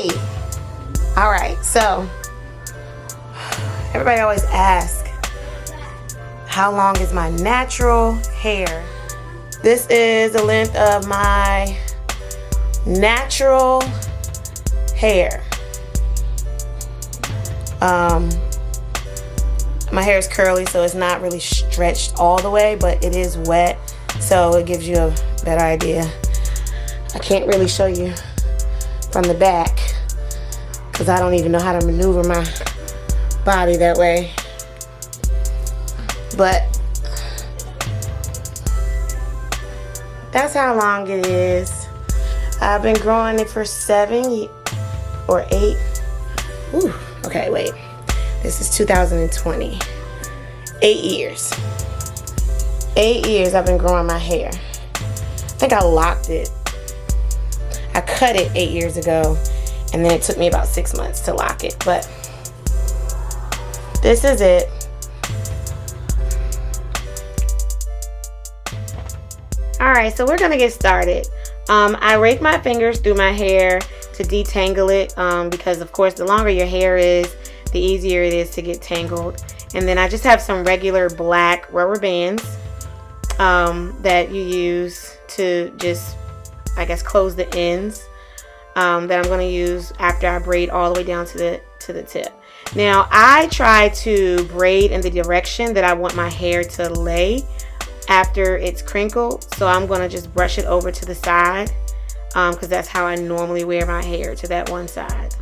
Hey! Alright, so everybody always asks, how long is my natural hair? This is the length of my natural hair. My hair is curly, so it's not really stretched all the way, but it is wet, so it gives you a better idea. I can't really show you from the back because I don't even know how to maneuver my body that way. But that's how long it is. I've been growing it for 7 or 8. Ooh, okay, wait. This is 2020. 8 years. 8 years I've been growing my hair. I think I locked it. I cut it 8 years ago, and then it took me about 6 months to lock it. But this is it. Alright, so we're going to get started. I rake my fingers through my hair to detangle it because, of course, the longer your hair is, the easier it is to get tangled. And then I just have some regular black rubber bands that you use to just, I guess, close the ends that I'm going to use after I braid all the way down to the tip. Now, I try to braid in the direction that I want my hair to lay after it's crinkled. So I'm going to just brush it over to the side because that's how I normally wear my hair, to that one side.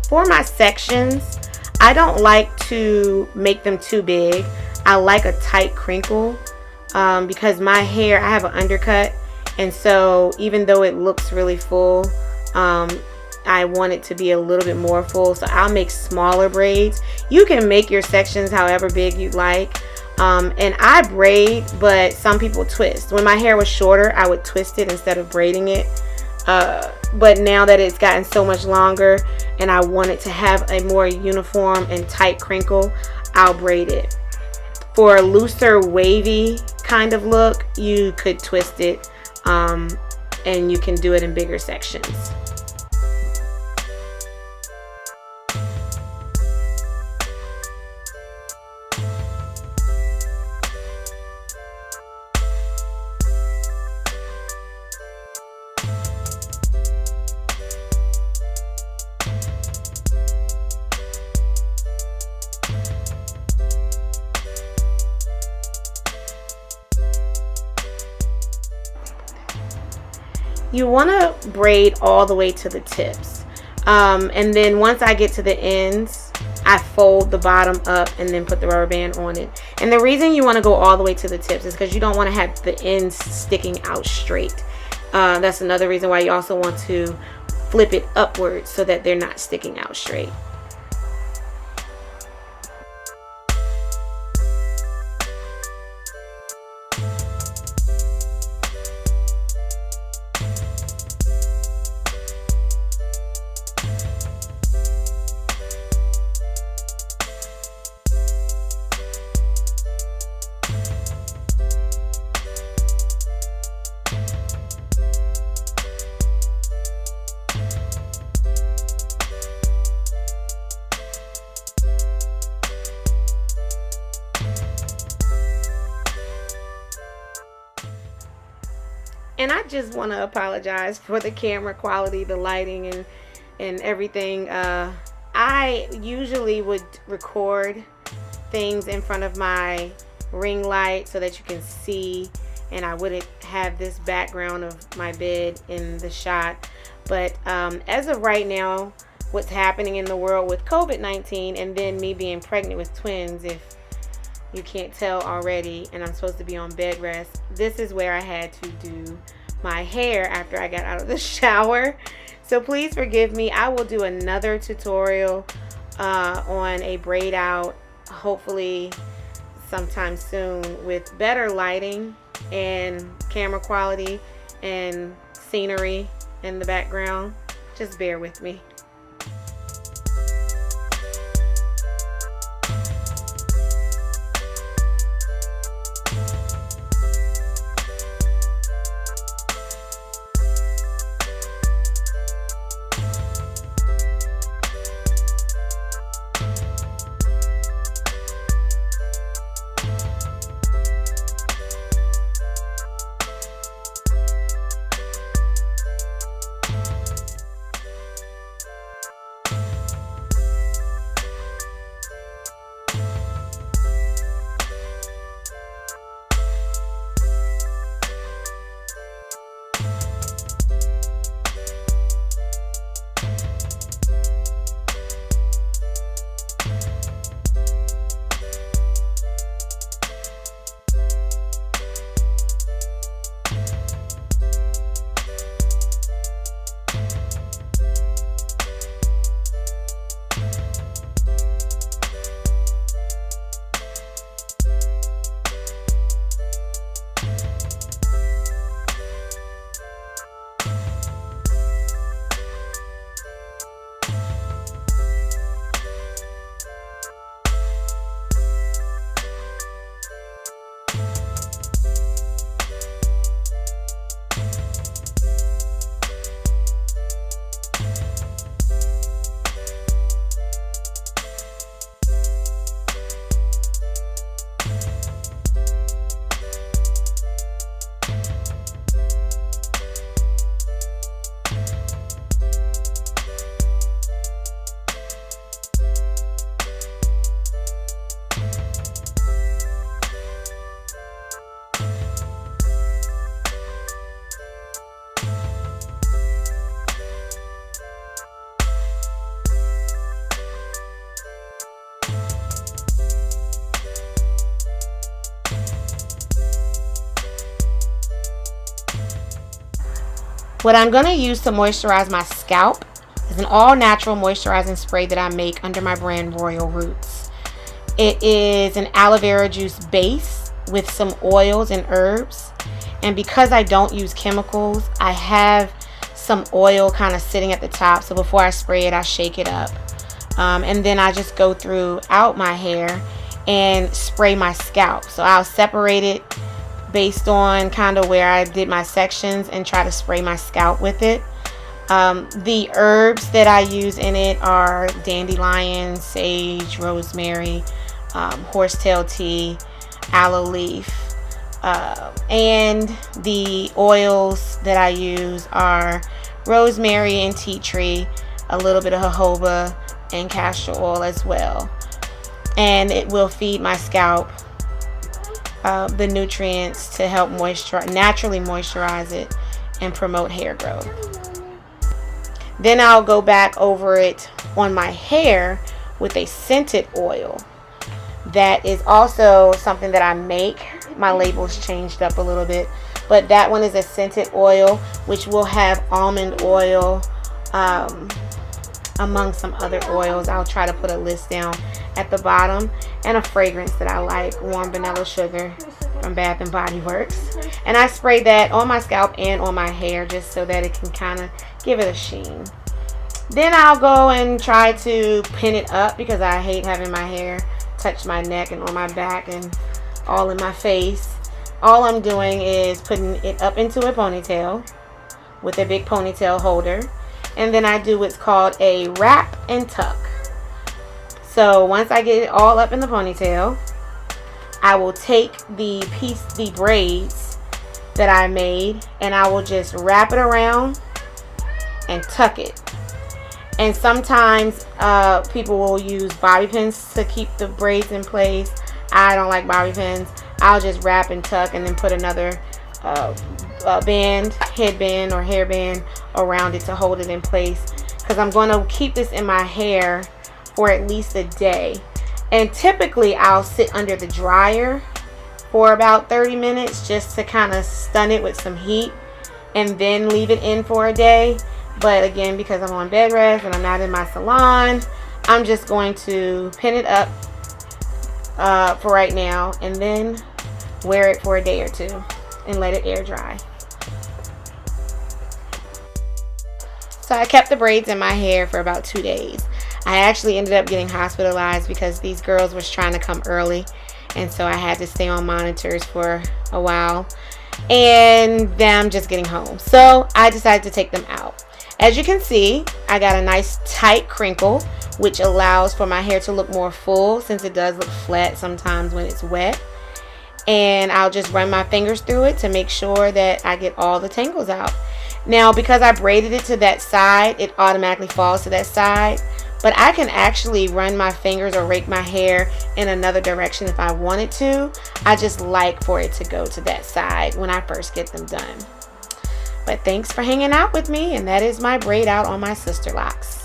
For my sections, I don't like to make them too big. I like a tight crinkle because my hair, I have an undercut, and so even though it looks really full, I want it to be a little bit more full, so I'll make smaller braids. You can make your sections however big you like, and I braid, but some people twist. When my hair was shorter, I would twist it instead of braiding it. But now that it's gotten so much longer and I want it to have a more uniform and tight crinkle, I'll braid it. For a looser, wavy kind of look, you could twist it, and you can do it in bigger sections. You want to braid all the way to the tips, and then once I get to the ends, I fold the bottom up and then put the rubber band on it. And the reason you want to go all the way to the tips is because you don't want to have the ends sticking out straight. That's another reason why you also want to flip it upwards so that they're not sticking out straight. And I just want to apologize for the camera quality, the lighting, and everything. I usually would record things in front of my ring light so that you can see, and I wouldn't have this background of my bed in the shot. But as of right now, what's happening in the world with COVID-19 and then me being pregnant with twins, if you can't tell already, and I'm supposed to be on bed rest, this is where I had to do my hair after I got out of the shower. So please forgive me. I will do another tutorial on a braid out, hopefully sometime soon, with better lighting and camera quality and scenery in the background. Just bear with me. What I'm going to use to moisturize my scalp is an all-natural moisturizing spray that I make under my brand Royal Roots. It is an aloe vera juice base with some oils and herbs. And because I don't use chemicals, I have some oil kind of sitting at the top. So before I spray it, I shake it up. And then I just go throughout my hair and spray my scalp. So I'll separate it based on kind of where I did my sections and try to spray my scalp with it. The herbs that I use in it are dandelion, sage, rosemary, horsetail tea, aloe leaf. And the oils that I use are rosemary and tea tree, a little bit of jojoba, and castor oil as well. And it will feed my scalp the nutrients to help naturally moisturize it and promote hair growth. Then I'll go back over it on my hair with a scented oil. That is also something that I make. My label's changed up a little bit, but that one is a scented oil, which will have almond oil, among some other oils. I'll try to put a list down at the bottom, and a fragrance that I like, warm vanilla sugar from Bath and Body Works. And I spray that on my scalp and on my hair just so that it can kind of give it a sheen. Then I'll go and try to pin it up because I hate having my hair touch my neck and on my back and all in my face. All I'm doing is putting it up into a ponytail with a big ponytail holder. And then I do what's called a wrap and tuck. So once I get it all up in the ponytail, I will take the braids that I made, and I will just wrap it around and tuck it. And sometimes people will use bobby pins to keep the braids in place. I don't like bobby pins. I'll just wrap and tuck and then put another headband or hairband around it to hold it in place, because I'm going to keep this in my hair for at least a day. And typically I'll sit under the dryer for about 30 minutes just to kind of stun it with some heat and then leave it in for a day. But again, because I'm on bed rest and I'm not in my salon, I'm just going to pin it up for right now and then wear it for a day or two and let it air dry. So I kept the braids in my hair for about 2 days. I actually ended up getting hospitalized because these girls was trying to come early, and so I had to stay on monitors for a while, and then I'm just getting home. So I decided to take them out. As you can see, I got a nice tight crinkle, which allows for my hair to look more full since it does look flat sometimes when it's wet. And I'll just run my fingers through it to make sure that I get all the tangles out. Now, because I braided it to that side, it automatically falls to that side. But I can actually run my fingers or rake my hair in another direction if I wanted to. I just like for it to go to that side when I first get them done. But thanks for hanging out with me, and that is my braid out on my SisterLocks.